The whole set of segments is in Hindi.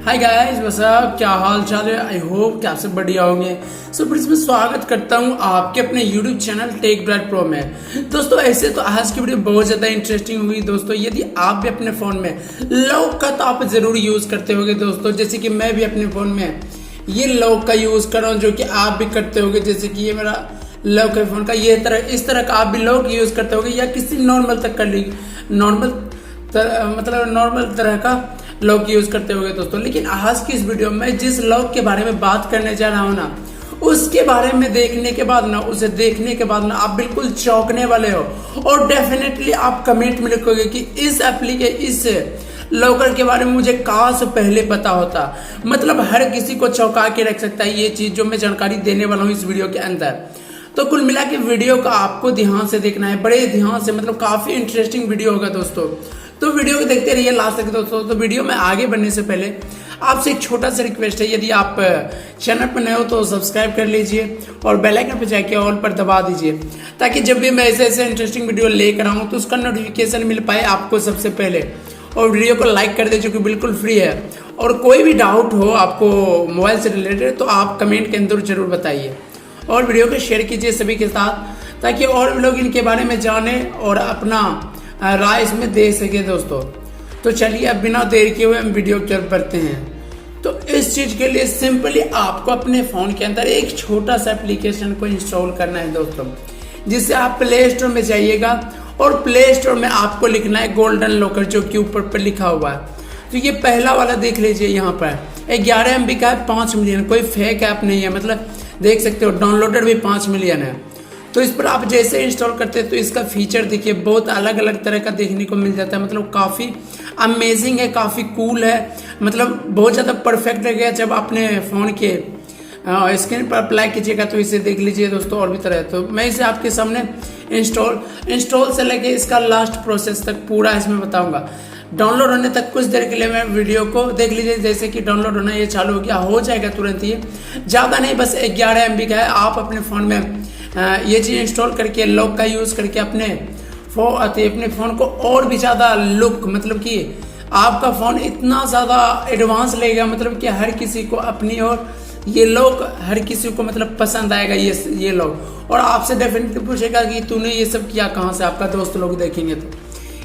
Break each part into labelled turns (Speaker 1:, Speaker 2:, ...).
Speaker 1: हाय गाइस, व्हाट्स अप, क्या हाल चाल है। आई होप कि आप सब बढ़िया होंगे। सो फ्रेंड्स, मैं स्वागत करता हूं आपके अपने YouTube channel Tech Droid Pro में। दोस्तों, ऐसे तो आज की वीडियो बहुत ज़्यादा इंटरेस्टिंग हुई। दोस्तों, यदि आप भी अपने फ़ोन में लॉक का तो आप ज़रूर यूज़ करते होंगे दोस्तों, जैसे कि मैं भी अपने फ़ोन में ये लॉक का यूज़ कर रहा हूँ, जो कि आप भी करते होंगे। जैसे कि ये मेरा लॉक है फ़ोन का, ये इस तरह का आप भी लॉक यूज़ करते होंगे या किसी नॉर्मल तक कर लीजिए, नॉर्मल तरह का लॉक यूज करते होंगे दोस्तों। लेकिन आज की इस वीडियो में जिस लॉक के बारे में बात करने जा रहा हूँ ना, उसके बारे में देखने के बाद ना, उसे देखने के बाद ना आप बिल्कुल चौंकने वाले हो और डेफिनेटली आप कमेंट में लिखोगे कि इस लॉकर के बारे में मुझे कहाँ से पहले पता होता। मतलब हर किसी को चौंका के रख सकता है ये चीज जो मैं जानकारी देने वाला हूँ इस वीडियो के अंदर। तो कुल मिला के वीडियो का आपको ध्यान से देखना है, बड़े ध्यान से, मतलब काफी इंटरेस्टिंग वीडियो होगा दोस्तों। तो वीडियो को देखते रहिए लास्ट तक दोस्तों। तो वीडियो में आगे बढ़ने से पहले आपसे एक छोटा सा रिक्वेस्ट है, यदि आप चैनल पर नए हो तो सब्सक्राइब कर लीजिए और बेल आइकन पर जाके ऑल पर दबा दीजिए, ताकि जब भी मैं ऐसे इंटरेस्टिंग वीडियो लेकर आऊँ तो उसका नोटिफिकेशन मिल पाए आपको सबसे पहले। और वीडियो को लाइक कर दे, जो कि बिल्कुल फ्री है। और कोई भी डाउट हो आपको मोबाइल से रिलेटेड तो आप कमेंट के अंदर जरूर बताइए और वीडियो को शेयर कीजिए सभी के साथ, ताकि और भी लोग इनके बारे में जाने और अपना राय इसमें दे सके दोस्तों। तो चलिए अब बिना देर किए हुए हम वीडियो की तरफ बढ़ते हैं। तो इस चीज के लिए सिंपली आपको अपने फोन के अंदर एक छोटा सा एप्लीकेशन को इंस्टॉल करना है दोस्तों, जिससे आप प्ले स्टोर में जाइएगा और प्ले स्टोर में आपको लिखना है गोल्डन लॉकर, जो कि ऊपर पर लिखा हुआ है। तो ये पहला वाला देख लीजिए, यहाँ पर 11 MB का है, 5 मिलियन, कोई फेक ऐप नहीं है, मतलब देख सकते हो डाउनलोडेड भी 5 मिलियन है। तो इस पर आप जैसे इंस्टॉल करते हैं तो इसका फीचर देखिए बहुत अलग अलग तरह का देखने को मिल जाता है। मतलब काफ़ी अमेजिंग है, काफ़ी कूल है, मतलब बहुत ज़्यादा परफेक्ट लगेगा जब अपने फ़ोन के स्क्रीन पर अप्लाई कीजिएगा। तो इसे देख लीजिए दोस्तों, और भी तरह है। तो मैं इसे आपके सामने इंस्टॉल से लेके इसका लास्ट प्रोसेस तक पूरा इसमें बताऊँगा। डाउनलोड होने तक कुछ देर के लिए मैं वीडियो को देख लीजिए। जैसे कि डाउनलोड होना ये चालू हो गया, हो जाएगा तुरंत। ये ज़्यादा नहीं, बस 11 MB का है। आप अपने फ़ोन में ये चीज़ इंस्टॉल करके लॉक का यूज़ करके अपने फ़ोन को और भी ज़्यादा लुक, मतलब कि आपका फ़ोन इतना ज़्यादा एडवांस लेगा, मतलब कि हर किसी को अपनी और ये लॉक हर किसी को मतलब पसंद आएगा ये लॉक। और आपसे डेफिनेटली पूछेगा कि तूने ये सब किया कहाँ से, आपका दोस्त लोग देखेंगे। तो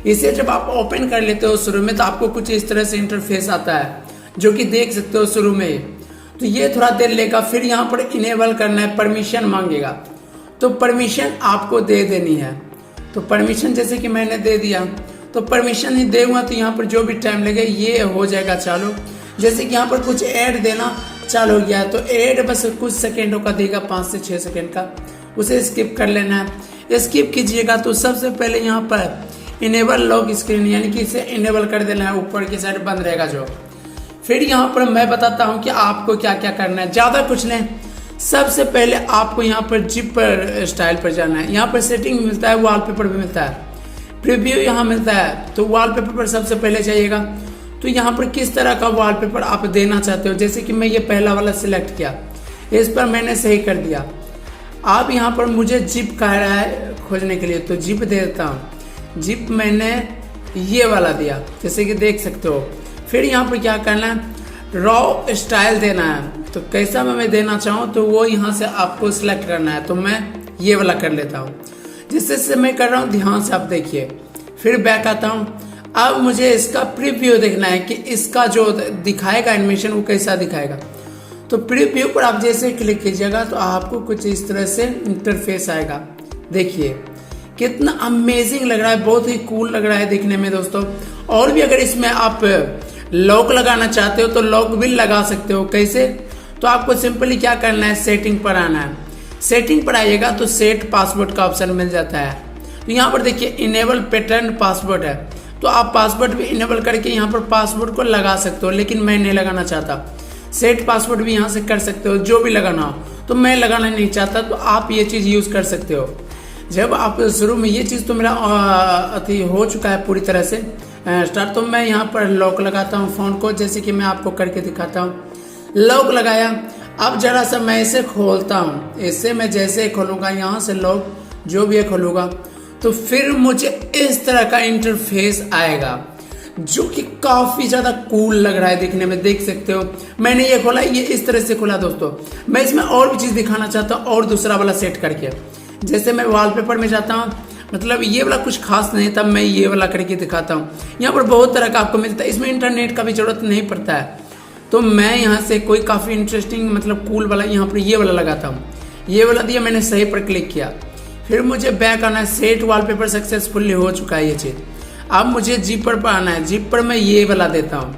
Speaker 1: इसे जब आप ओपन कर लेते हो शुरू में, तो आपको कुछ इस तरह से इंटरफेस आता है, जो कि देख सकते हो शुरू में। तो ये थोड़ा देर लेगा, फिर यहाँ पर इनेबल करना है, परमिशन मांगेगा। तो परमिशन आपको दे देनी है। तो परमिशन जैसे कि मैंने दे दिया, तो परमिशन ही देगा तो यहाँ पर जो भी टाइम लगे ये हो जाएगा चालू। जैसे कि यहाँ पर कुछ ऐड देना चालू हो गया, तो ऐड बस कुछ सेकेंडों का देगा, 5 से 6 सेकेंड का। उसे स्किप कर लेना है। स्किप कीजिएगा तो सबसे पहले यहाँ पर इनेबल लॉक स्क्रीन, यानी कि इसे इनेबल कर देना है, ऊपर की साइड बंद रहेगा जो। फिर यहाँ पर मैं बताता हूँ कि आपको क्या क्या करना है, ज़्यादा कुछ नहीं। सबसे पहले आपको यहाँ पर जिप पर स्टाइल पर जाना है। यहाँ पर सेटिंग मिलता है, वॉलपेपर भी मिलता है, प्रीव्यू यहाँ मिलता है। तो वॉलपेपर पर सबसे पहले जाइएगा। तो यहाँ पर किस तरह का वॉलपेपर आप देना चाहते हो, जैसे कि मैं ये पहला वाला सिलेक्ट किया, इस पर मैंने सही कर दिया। आप यहाँ पर मुझे जिप कह रहा है खोजने के लिए, तो जिप दे देता हूँ। जिप मैंने ये वाला दिया, जैसे कि देख सकते हो। फिर यहाँ पर क्या करना है, रॉ स्टाइल देना है। तो कैसा मैं देना चाहूँ तो वो यहाँ से आपको सिलेक्ट करना है। तो मैं ये वाला कर लेता हूँ, जिससे मैं कर रहा हूँ, ध्यान से आप देखिए। फिर बैक आता हूँ। अब मुझे इसका प्रीव्यू देखना है कि इसका जो दिखाएगा एनिमेशन वो कैसा दिखाएगा। तो प्रीव्यू पर आप जैसे क्लिक कीजिएगा तो आपको कुछ इस तरह से इंटरफेस आएगा। देखिए कितना अमेजिंग लग रहा है, बहुत ही कूल लग रहा है देखने में दोस्तों। और भी अगर इसमें आप लॉक लगाना चाहते हो तो लॉक भी लगा सकते हो। कैसे, तो आपको सिंपली क्या करना है, सेटिंग पर आना है। सेटिंग पर आइएगा तो सेट पासवर्ड का ऑप्शन मिल जाता है। तो यहाँ पर देखिए इनेबल पैटर्न पासवर्ड है, तो आप पासवर्ड भी इनेबल करके यहाँ पर पासवर्ड को लगा सकते हो। लेकिन मैं नहीं लगाना चाहता, सेट पासवर्ड भी यहाँ से कर सकते हो, जो भी लगाना हो। तो मैं लगाना नहीं चाहता, तो आप ये चीज़ यूज़ कर सकते हो। जब आप शुरू में ये चीज़ तो मेरा हो चुका है पूरी तरह से स्टार्ट। तो मैं यहाँ पर लॉक लगाता हूँ फ़ोन को, जैसे कि मैं आपको करके दिखाता हूँ। लॉक लगाया। अब जरा सा मैं इसे खोलता हूँ। इससे मैं जैसे खोलूँगा, यहाँ से लॉक जो भी खोलूँगा, तो फिर मुझे इस तरह का इंटरफेस आएगा, जो कि काफी ज्यादा कूल लग रहा है दिखने में, देख सकते हो। मैंने ये खोला, ये इस तरह से खुला दोस्तों। मैं इसमें और भी चीज दिखाना चाहता हूँ और दूसरा वाला सेट करके। जैसे मैं वॉलपेपर में जाता हूँ, मतलब ये वाला कुछ खास नहीं, तब मैं ये वाला करके दिखाता हूँ। यहाँ पर बहुत तरह का आपको मिलता है, इसमें इंटरनेट का भी जरूरत नहीं पड़ता है। तो मैं यहाँ से कोई काफी इंटरेस्टिंग मतलब कूल वाला यहाँ पर ये वाला लगाता हूँ। ये वाला दिया, मैंने सही पर क्लिक किया, फिर मुझे बैक आना है। सेट वॉलपेपर सक्सेसफुली हो चुका है ये चीज। अब मुझे जिपर पर आना है, जिपर में ये वाला देता हूँ।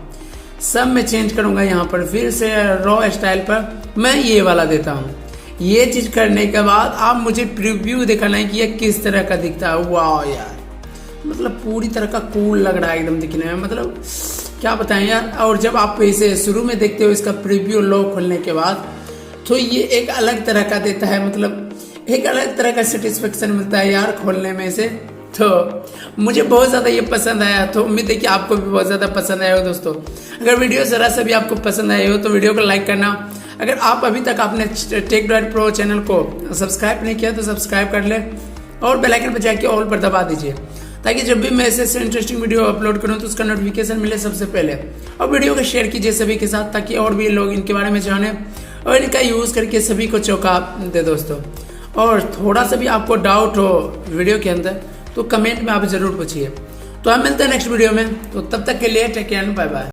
Speaker 1: सब मैं चेंज करूंगा यहाँ पर, फिर से रॉ स्टाइल पर मैं ये वाला देता हूँ। ये चीज करने के बाद आप मुझे प्रीव्यू दिखाना है कि ये किस तरह का दिखता है। वाह यार, मतलब पूरी तरह का कूल लग रहा है एकदम दिखने में, मतलब क्या बताएं यार। और जब आप इसे शुरू में देखते हो इसका प्रीव्यू लॉक खोलने के बाद, तो ये एक अलग तरह का देता है, मतलब एक अलग तरह का सेटिस्फेक्शन मिलता है यार खोलने में से। तो मुझे बहुत ज़्यादा ये पसंद आया, तो उम्मीद है कि आपको भी बहुत ज़्यादा पसंद आया हो दोस्तों। अगर वीडियो ज़रा सा भी आपको पसंद आए हो तो वीडियो को लाइक करना। अगर आप अभी तक आपने टेक ड्रॉइड प्रो चैनल को सब्सक्राइब नहीं किया तो सब्सक्राइब कर ले और बेल आइकन पर जाके ऑल पर दबा दीजिए, ताकि जब भी मैं ऐसे इंटरेस्टिंग वीडियो अपलोड करूँ तो उसका नोटिफिकेशन मिले सबसे पहले। और वीडियो को शेयर कीजिए सभी के साथ, ताकि और भी लोग इनके बारे में जाने और इनका यूज़ करके सभी को चौंका दे दोस्तों। और थोड़ा सा भी आपको डाउट हो वीडियो के अंदर तो कमेंट में आप जरूर पूछिए। तो हम मिलते हैं नेक्स्ट वीडियो में, तो तब तक के लिए टेक केयर, बाय बाय।